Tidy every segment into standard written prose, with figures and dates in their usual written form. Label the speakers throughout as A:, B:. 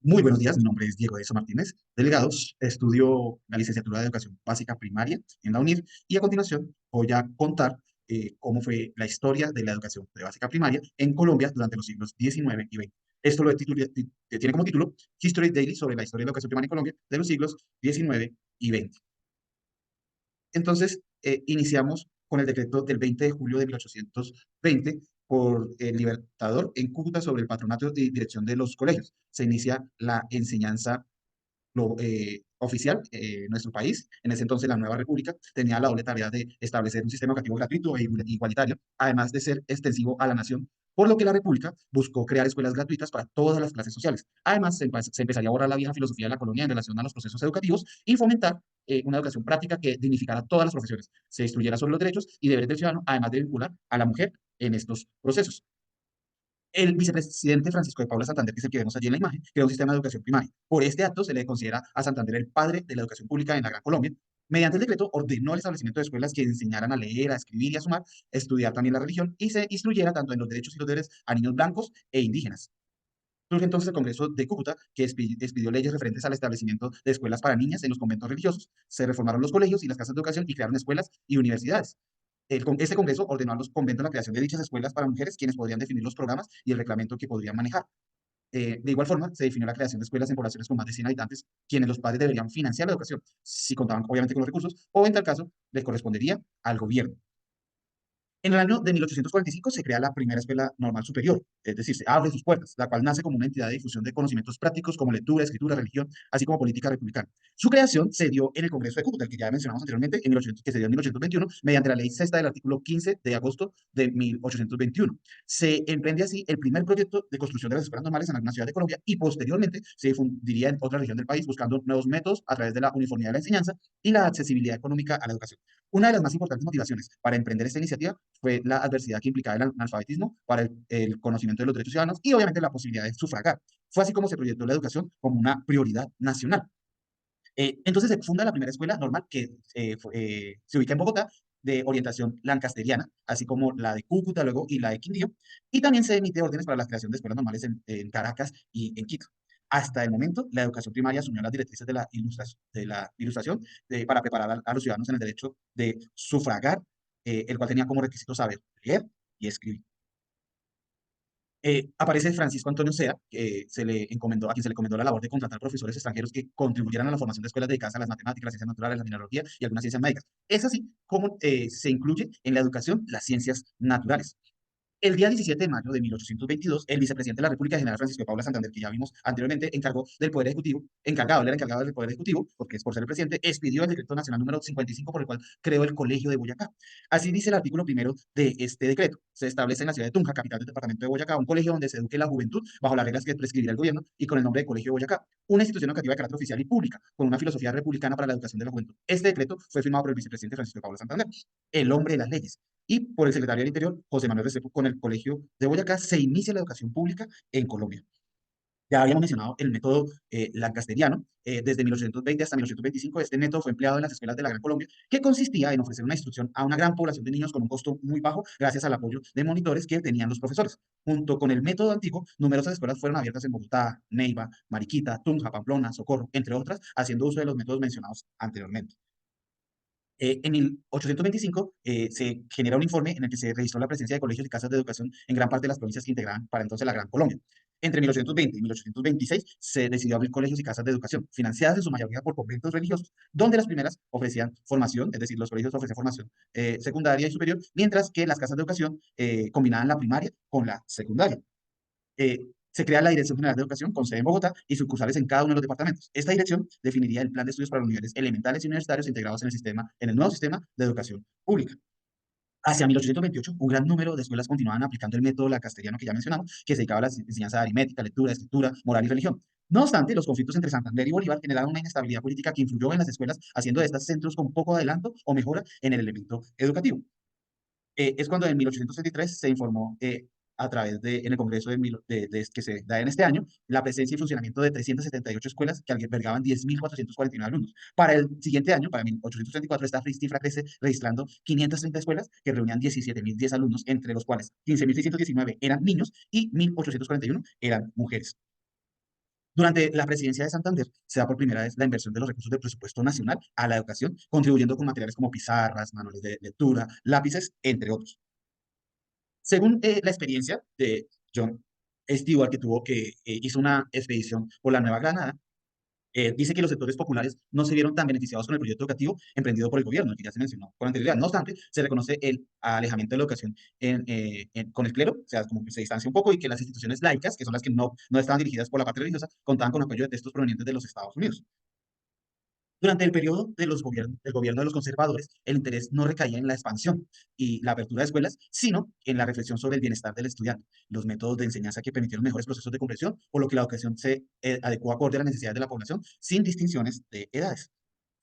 A: Muy buenos días, mi nombre es Diego Eso Martínez, delegados. Estudio la licenciatura de Educación Básica Primaria en la UNIR y a continuación voy a contar cómo fue la historia de la educación de básica primaria en Colombia durante los siglos XIX y XX. Esto tiene como título History Daily sobre la historia de la educación primaria en Colombia de los siglos XIX y XX. Entonces, iniciamos con el decreto del 20 de julio de 1820 por el Libertador en Cúcuta sobre el patronato y dirección de los colegios. Se inicia la enseñanza oficial en nuestro país. En ese entonces la nueva república tenía la doble tarea de establecer un sistema educativo gratuito e igualitario, además de ser extensivo a la nación, por lo que la república buscó crear escuelas gratuitas para todas las clases sociales. Además, se empezaría a borrar la vieja filosofía de la colonia en relación a los procesos educativos y fomentar una educación práctica que dignificara todas las profesiones, se instruyera sobre los derechos y deberes del ciudadano, además de vincular a la mujer en estos procesos. El vicepresidente Francisco de Paula Santander, que es el que vemos allí en la imagen, creó un sistema de educación primaria. Por este acto se le considera a Santander el padre de la educación pública en la Gran Colombia. Mediante el decreto ordenó el establecimiento de escuelas que enseñaran a leer, a escribir y a sumar, estudiar también la religión y se instruyera tanto en los derechos y los deberes a niños blancos e indígenas. Surge entonces el Congreso de Cúcuta, que expidió leyes referentes al establecimiento de escuelas para niñas en los conventos religiosos. Se reformaron los colegios y las casas de educación y crearon escuelas y universidades. Este Congreso ordenó a los conventos la creación de dichas escuelas para mujeres, quienes podrían definir los programas y el reglamento que podrían manejar. De igual forma, se definió la creación de escuelas en poblaciones con más de 100 habitantes, quienes los padres deberían financiar la educación, si contaban obviamente con los recursos, o en tal caso, les correspondería al gobierno. En el año de 1845 se crea la primera escuela normal superior, es decir, se abre sus puertas, la cual nace como una entidad de difusión de conocimientos prácticos como lectura, escritura, religión, así como política republicana. Su creación se dio en el Congreso de Cúcuta, el que ya mencionamos anteriormente, que se dio en 1821, mediante la ley sexta del artículo 15 de agosto de 1821. Se emprende así el primer proyecto de construcción de las escuelas normales en alguna ciudad de Colombia y posteriormente se difundiría en otra región del país buscando nuevos métodos a través de la uniformidad de la enseñanza y la accesibilidad económica a la educación. Una de las más importantes motivaciones para emprender esta iniciativa fue la adversidad que implicaba el analfabetismo para el conocimiento de los derechos ciudadanos y obviamente la posibilidad de sufragar. Fue así como se proyectó la educación como una prioridad nacional. Entonces se funda la primera escuela normal que se ubica en Bogotá, de orientación lancasteriana, así como la de Cúcuta luego y la de Quindío, y también se emite órdenes para la creación de escuelas normales en Caracas y en Quito. Hasta el momento, la educación primaria asumió las directrices de la ilustración para preparar a los ciudadanos en el derecho de sufragar, el cual tenía como requisito saber leer y escribir. Aparece Francisco Antonio Sea, que a quien se le encomendó la labor de contratar profesores extranjeros que contribuyeran a la formación de escuelas dedicadas a las matemáticas, las ciencias naturales, la mineralogía y algunas ciencias médicas. Es así como se incluye en la educación las ciencias naturales. El día 17 de mayo de 1822, el vicepresidente de la República, general Francisco de Paula Santander, que ya vimos anteriormente, él era encargado del Poder Ejecutivo, porque es por ser el presidente, expidió el decreto nacional número 55, por el cual creó el Colegio de Boyacá. Así dice el artículo primero de este decreto. Se establece en la ciudad de Tunja, capital del departamento de Boyacá, un colegio donde se eduque la juventud bajo las reglas que prescribirá el gobierno y con el nombre de Colegio de Boyacá, una institución educativa de carácter oficial y pública, con una filosofía republicana para la educación de la juventud. Este decreto fue firmado por el vicepresidente Francisco de Paula Santander, el hombre de las leyes, y por el secretario del Interior, José Manuel Restrepo, con el Colegio de Boyacá, se inicia la educación pública en Colombia. Ya habíamos mencionado el método lancasteriano. Desde 1820 hasta 1825, este método fue empleado en las escuelas de la Gran Colombia, que consistía en ofrecer una instrucción a una gran población de niños con un costo muy bajo, gracias al apoyo de monitores que tenían los profesores. Junto con el método antiguo, numerosas escuelas fueron abiertas en Bogotá, Neiva, Mariquita, Tunja, Pamplona, Socorro, entre otras, haciendo uso de los métodos mencionados anteriormente. En 1825 se genera un informe en el que se registró la presencia de colegios y casas de educación en gran parte de las provincias que integraban para entonces la Gran Colombia. Entre 1820 y 1826 se decidió abrir colegios y casas de educación, financiadas en su mayoría por conventos religiosos, donde las primeras ofrecían formación, es decir, los colegios ofrecían formación secundaria y superior, mientras que las casas de educación combinaban la primaria con la secundaria. Se crea la Dirección General de Educación con sede en Bogotá y sucursales en cada uno de los departamentos. Esta dirección definiría el plan de estudios para los niveles elementales y universitarios integrados en el nuevo sistema de educación pública. Hacia 1828, un gran número de escuelas continuaban aplicando el método lancasteriano que ya mencionamos, que se dedicaba a la enseñanza de aritmética, lectura, escritura, moral y religión. No obstante, los conflictos entre Santander y Bolívar generaron una inestabilidad política que influyó en las escuelas, haciendo de estas centros con poco adelanto o mejora en el elemento educativo. Es cuando en 1833 se informó a través en el Congreso que se da en este año, la presencia y funcionamiento de 378 escuelas que albergaban 10.449 alumnos. Para el siguiente año, para 1834, esta cifra crece registrando 530 escuelas que reunían 17.010 alumnos, entre los cuales 15.619 eran niños y 1.841 eran mujeres. Durante la presidencia de Santander se da por primera vez la inversión de los recursos del presupuesto nacional a la educación, contribuyendo con materiales como pizarras, manuales de lectura, lápices, entre otros. Según la experiencia de John Stewart, que hizo una expedición por la Nueva Granada, dice que los sectores populares no se vieron tan beneficiados con el proyecto educativo emprendido por el gobierno, el que ya se mencionó con anterioridad. No obstante, se reconoce el alejamiento de la educación con el clero, o sea, como que se distancia un poco y que las instituciones laicas, que son las que no estaban dirigidas por la parte religiosa, contaban con apoyo de textos provenientes de los Estados Unidos. Durante el periodo del gobierno de los conservadores, el interés no recaía en la expansión y la apertura de escuelas, sino en la reflexión sobre el bienestar del estudiante, los métodos de enseñanza que permitieron mejores procesos de comprensión, por lo que la educación se adecuó acorde a las necesidades de la población sin distinciones de edades.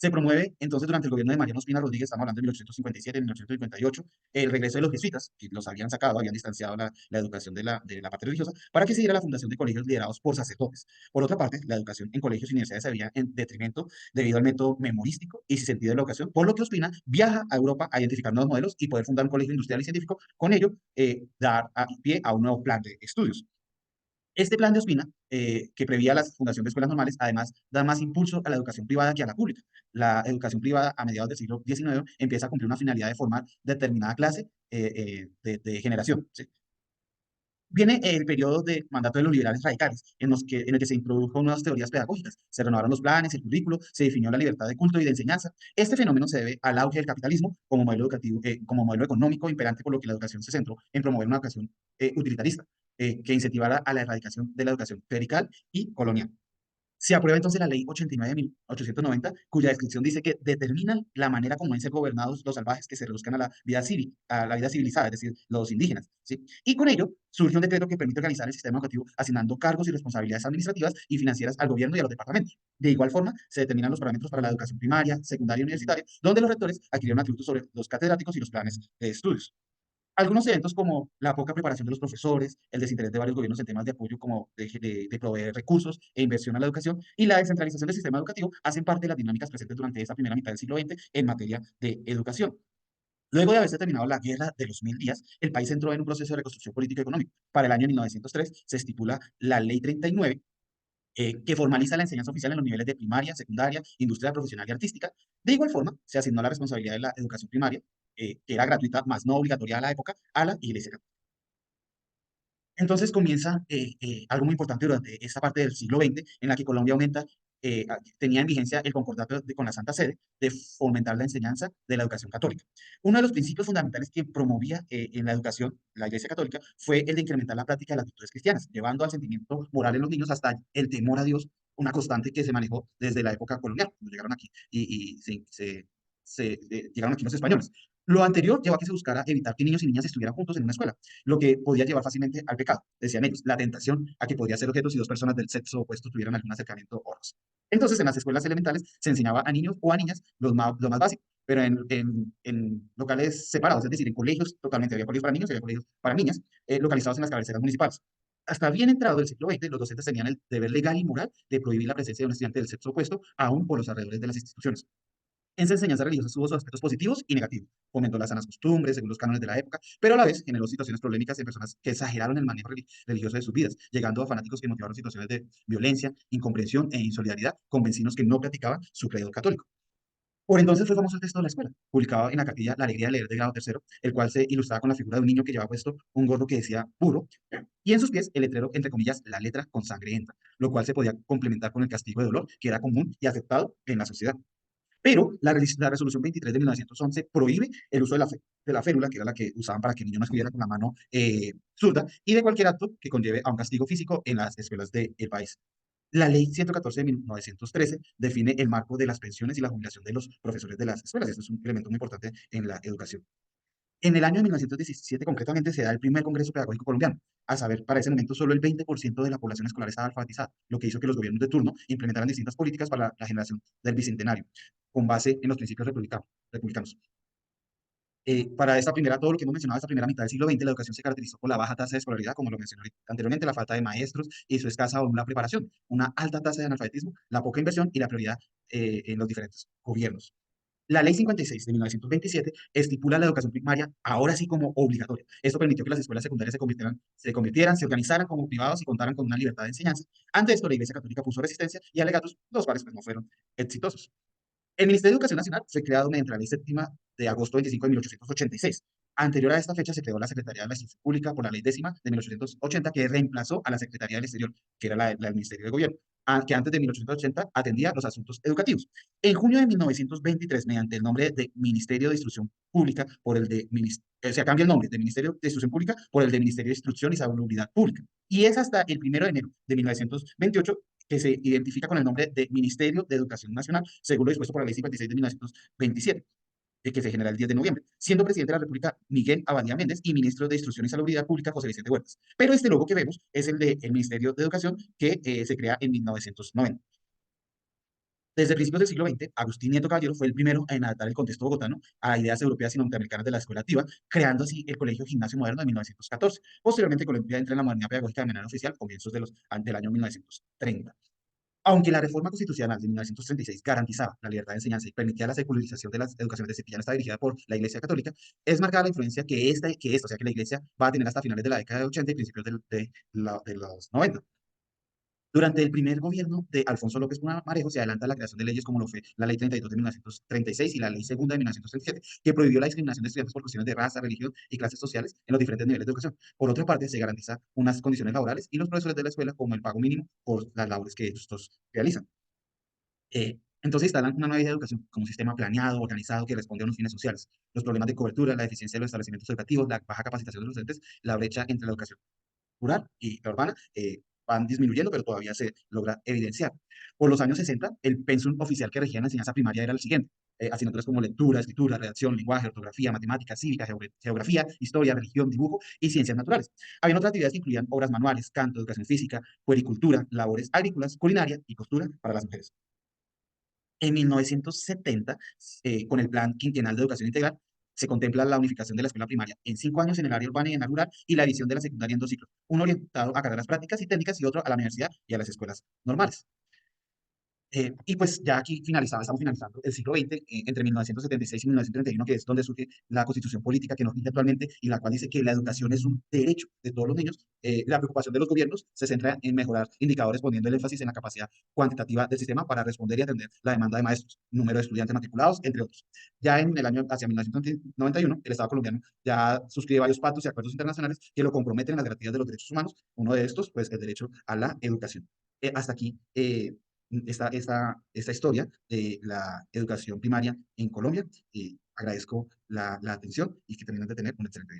A: Se promueve entonces durante el gobierno de Mariano Ospina Rodríguez, estamos hablando de 1857, 1858, el regreso de los jesuitas, que los habían sacado, habían distanciado la educación de la parte religiosa, para que se diera la fundación de colegios liderados por sacerdotes. Por otra parte, la educación en colegios y universidades se había en detrimento debido al método memorístico y sin sentido de la educación, por lo que Ospina viaja a Europa a identificar nuevos modelos y poder fundar un colegio industrial y científico, con ello dar pie a un nuevo plan de estudios. Este plan de Ospina, que prevía la fundación de escuelas normales, además da más impulso a la educación privada que a la pública. La educación privada a mediados del siglo XIX empieza a cumplir una finalidad de formar determinada clase de generación. ¿Sí? Viene el periodo de mandato de los liberales radicales, en el que se introdujo nuevas teorías pedagógicas, se renovaron los planes, el currículo, se definió la libertad de culto y de enseñanza. Este fenómeno se debe al auge del capitalismo como modelo educativo, como modelo económico imperante, por lo que la educación se centró en promover una educación utilitarista, que incentivara a la erradicación de la educación clerical y colonial. Se aprueba entonces la ley 89 de 1890, cuya descripción dice que determina la manera como deben ser gobernados los salvajes que se reduzcan a la vida civil, a la vida civilizada, es decir, los indígenas, ¿sí? Y con ello surge un decreto que permite organizar el sistema educativo asignando cargos y responsabilidades administrativas y financieras al gobierno y a los departamentos. De igual forma, se determinan los parámetros para la educación primaria, secundaria y universitaria, donde los rectores adquirieron atributos sobre los catedráticos y los planes de estudios. Algunos eventos como la poca preparación de los profesores, el desinterés de varios gobiernos en temas de apoyo como de proveer recursos e inversión a la educación y la descentralización del sistema educativo hacen parte de las dinámicas presentes durante esa primera mitad del siglo XX en materia de educación. Luego de haberse terminado la Guerra de los Mil Días, el país entró en un proceso de reconstrucción político y económico. Para el año 1903 se estipula la Ley 39, que formaliza la enseñanza oficial en los niveles de primaria, secundaria, industrial, profesional y artística. De igual forma, se asignó la responsabilidad de la educación primaria, que era gratuita, más no obligatoria a la época, a la Iglesia Católica. Entonces comienza algo muy importante durante esta parte del siglo XX, en la que Colombia tenía en vigencia el concordato con la Santa Sede de fomentar la enseñanza de la educación católica. Uno de los principios fundamentales que promovía en la educación la Iglesia Católica fue el de incrementar la práctica de las virtudes cristianas, llevando al sentimiento moral en los niños hasta el temor a Dios, una constante que se manejó desde la época colonial, cuando llegaron aquí llegaron aquí los españoles. Lo anterior llevó a que se buscara evitar que niños y niñas estuvieran juntos en una escuela, lo que podía llevar fácilmente al pecado, decían ellos, la tentación a que podría ser objeto si dos personas del sexo opuesto tuvieran algún acercamiento o roce. Entonces, en las escuelas elementales se enseñaba a niños o a niñas lo más básico, pero en locales separados, es decir, en colegios totalmente, había colegios para niños y había colegios para niñas, localizados en las cabeceras municipales. Hasta bien entrado el siglo XX, los docentes tenían el deber legal y moral de prohibir la presencia de un estudiante del sexo opuesto, aún por los alrededores de las instituciones. En esa enseñanza religiosa tuvo sus aspectos positivos y negativos, fomentó las sanas costumbres según los cánones de la época, pero a la vez generó situaciones polémicas en personas que exageraron el manejo religioso de sus vidas, llegando a fanáticos que motivaron situaciones de violencia, incomprensión e insolidaridad con vecinos que no practicaban su credo católico. Por entonces fue famoso el texto de la escuela, publicado en la capilla La Alegría de Leer de grado tercero, el cual se ilustraba con la figura de un niño que llevaba puesto un gorro que decía burro, y en sus pies el letrero, entre comillas, la letra con sangre entra, lo cual se podía complementar con el castigo de dolor, que era común y aceptado en la sociedad. Pero la resolución 23 de 1911 prohíbe el uso de la férula, que era la que usaban para que el niño no escribiera con la mano zurda, y de cualquier acto que conlleve a un castigo físico en las escuelas del país. La ley 114 de 1913 define el marco de las pensiones y la jubilación de los profesores de las escuelas. Esto es un elemento muy importante en la educación. En el año de 1917, concretamente, se da el primer Congreso Pedagógico Colombiano. A saber, para ese momento solo el 20% de la población escolar estaba alfabetizada, lo que hizo que los gobiernos de turno implementaran distintas políticas para la generación del bicentenario, con base en los principios republicanos. Para todo lo que hemos mencionado, esta primera mitad del siglo XX, la educación se caracterizó por la baja tasa de escolaridad, como lo mencioné anteriormente, la falta de maestros y su escasa o nula preparación, una alta tasa de analfabetismo, la poca inversión y la prioridad en los diferentes gobiernos. La Ley 56 de 1927 estipula la educación primaria ahora sí como obligatoria. Esto permitió que las escuelas secundarias se organizaran como privados y contaran con una libertad de enseñanza. Ante esto, la Iglesia Católica puso resistencia y alegatos, los cuales pues, no fueron exitosos. El Ministerio de Educación Nacional fue creado mediante la Ley Séptima de agosto 25 de 1886. Anterior a esta fecha se creó la Secretaría de la Instrucción Pública por la Ley Décima de 1880, que reemplazó a la Secretaría del Exterior, que era la del Ministerio de Gobierno, que antes de 1880 atendía los asuntos educativos. En junio de 1923, mediante el nombre de Ministerio de Instrucción Pública por el de se cambia el nombre de Ministerio de Instrucción Pública por el de Ministerio de Instrucción y Salubridad Pública. Y es hasta el 1 de enero de 1928 que se identifica con el nombre de Ministerio de Educación Nacional, según lo dispuesto por la Ley 56 de 1927, que se genera el 10 de noviembre, siendo presidente de la República Miguel Abadía Méndez y ministro de Instrucción y Salubridad Pública José Vicente Huertas. Pero este logo que vemos es el del Ministerio de Educación que se crea en 1990. Desde principios del siglo XX, Agustín Nieto Caballero fue el primero en adaptar el contexto bogotano a ideas europeas y norteamericanas de la escuela activa, creando así el Colegio Gimnasio Moderno de 1914. Posteriormente, Colombia entra en la modernidad pedagógica de manera oficial a comienzos del año 1930. Aunque la reforma constitucional de 1936 garantizaba la libertad de enseñanza y permitía la secularización de las educaciones desde que ya no está dirigida por la Iglesia Católica, es marcada la influencia o sea, que la Iglesia va a tener hasta finales de la década de 80 y principios de los 90. Durante el primer gobierno de Alfonso López Pumarejo se adelanta la creación de leyes como lo fue la Ley 32 de 1936 y la Ley Segunda de 1937, que prohibió la discriminación de estudiantes por cuestiones de raza, religión y clases sociales en los diferentes niveles de educación. Por otra parte, se garantiza unas condiciones laborales y los profesores de la escuela como el pago mínimo por las labores que estos realizan. Entonces instalan una nueva idea de educación como un sistema planeado, organizado, que responde a unos fines sociales. Los problemas de cobertura, la deficiencia de los establecimientos educativos, la baja capacitación de los docentes, la brecha entre la educación rural y la urbana van disminuyendo, pero todavía se logra evidenciar. Por los años 60, el pensum oficial que regía la enseñanza primaria era el siguiente. Asignaturas como lectura, escritura, redacción, lenguaje, ortografía, matemática, cívica, geografía, historia, religión, dibujo y ciencias naturales. Había otras actividades que incluían obras manuales, canto, educación física, puericultura, labores agrícolas, culinaria y costura para las mujeres. En 1970, con el Plan Quinquenal de Educación Integral, se contempla la unificación de la escuela primaria en 5 años en el área urbana y en la rural y la división de la secundaria en 2 ciclos, uno orientado a carreras prácticas y técnicas y otro a la universidad y a las escuelas normales. Y pues ya aquí estamos finalizando el siglo XX, entre 1976 y 1931, que es donde surge la constitución política que nos rige actualmente y la cual dice que la educación es un derecho de todos los niños. La preocupación de los gobiernos se centra en mejorar indicadores poniendo el énfasis en la capacidad cuantitativa del sistema para responder y atender la demanda de maestros, número de estudiantes matriculados, entre otros. Ya en el año hacia 1991, el Estado colombiano ya suscribe varios pactos y acuerdos internacionales que lo comprometen en las garantías de los derechos humanos. Uno de estos, pues, el derecho a la educación. Hasta aquí esta historia de la educación primaria en Colombia. Agradezco la atención y que terminen de tener un excelente día.